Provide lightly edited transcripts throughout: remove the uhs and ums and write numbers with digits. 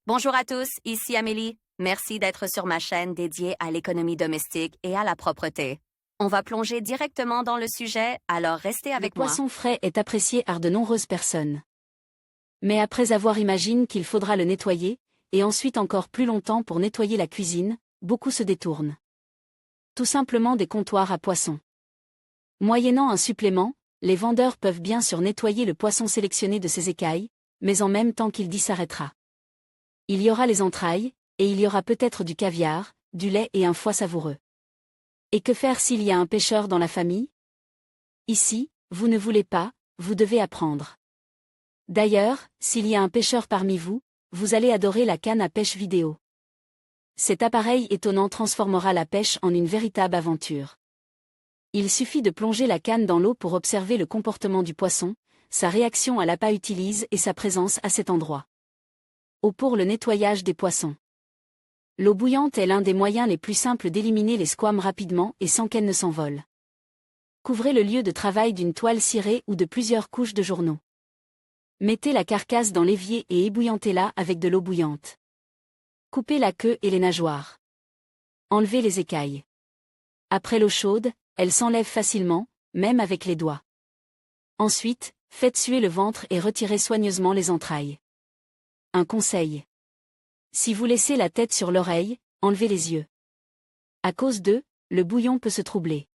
Bonjour à tous, ici Amélie. Merci d'être sur ma chaîne dédiée à l'économie domestique et à la propreté. On va plonger directement dans le sujet, alors restez Le avec moi. poisson frais est apprécié par de nombreuses personnes. Mais après avoir imaginé qu'il faudra le nettoyer, et ensuite encore plus longtemps pour nettoyer la cuisine, beaucoup se détournent. Tout simplement des comptoirs à poissons. Moyennant un supplément, les vendeurs peuvent bien sûr nettoyer le poisson sélectionné de ses écailles, mais en même temps qu'il dit s'arrêtera. Il y aura les entrailles, et il y aura peut-être du caviar, du lait et un foie savoureux. Et que faire s'il y a un pêcheur dans la famille? Ici, vous ne voulez pas, vous devez apprendre. D'ailleurs, s'il y a un pêcheur parmi vous, vous allez adorer la canne à pêche vidéo. Cet appareil étonnant transformera la pêche en une véritable aventure. Il suffit de plonger la canne dans l'eau pour observer le comportement du poisson, sa réaction à l'appât utilise et sa présence à cet endroit. Eau pour le nettoyage des poissons. L'eau bouillante est l'un des moyens les plus simples d'éliminer les squames rapidement et sans qu'elles ne s'envolent. Couvrez le lieu de travail d'une toile cirée ou de plusieurs couches de journaux. Mettez la carcasse dans l'évier et ébouillantez-la avec de l'eau bouillante. Coupez la queue et les nageoires. Enlevez les écailles. Après l'eau chaude, elles s'enlèvent facilement, même avec les doigts. Ensuite, faites suer le ventre et retirez soigneusement les entrailles. Un conseil. Si vous laissez la tête sur l'oreille, enlevez les yeux. À cause d'eux, le bouillon peut se troubler.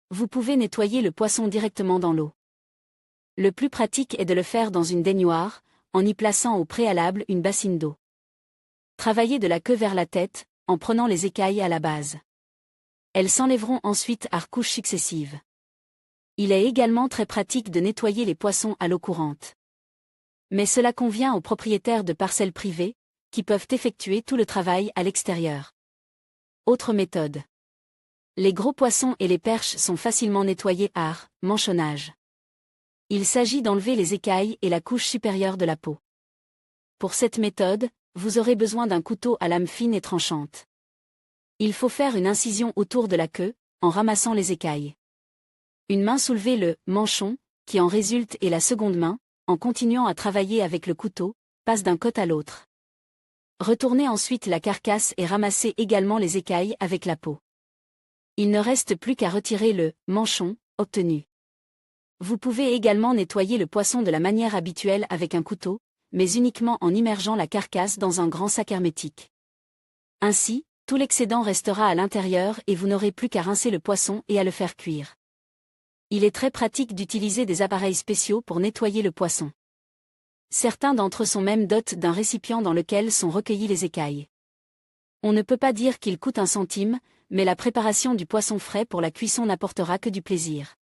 Vous pouvez nettoyer le poisson directement dans l'eau. Le plus pratique est de le faire dans une baignoire, en y plaçant au préalable une bassine d'eau. Travaillez de la queue vers la tête, en prenant les écailles à la base. Elles s'enlèveront ensuite à couches successives. Il est également très pratique de nettoyer les poissons à l'eau courante. Mais cela convient aux propriétaires de parcelles privées, qui peuvent effectuer tout le travail à l'extérieur. Autre méthode. Les gros poissons et les perches sont facilement nettoyés par manchonnage. Il s'agit d'enlever les écailles et la couche supérieure de la peau. Pour cette méthode, vous aurez besoin d'un couteau à lame fine et tranchante. Il faut faire une incision autour de la queue, en ramassant les écailles. Une main soulevez le manchon, qui en résulte, et la seconde main, en continuant à travailler avec le couteau, passe d'un côté à l'autre. Retournez ensuite la carcasse et ramassez également les écailles avec la peau. Il ne reste plus qu'à retirer le manchon obtenu. Vous pouvez également nettoyer le poisson de la manière habituelle avec un couteau, mais uniquement en immergeant la carcasse dans un grand sac hermétique. Ainsi, tout l'excédent restera à l'intérieur et vous n'aurez plus qu'à rincer le poisson et à le faire cuire. Il est très pratique d'utiliser des appareils spéciaux pour nettoyer le poisson. Certains d'entre eux sont même dotés d'un récipient dans lequel sont recueillies les écailles. On ne peut pas dire qu'il coûte un centime, mais la préparation du poisson frais pour la cuisson n'apportera que du plaisir.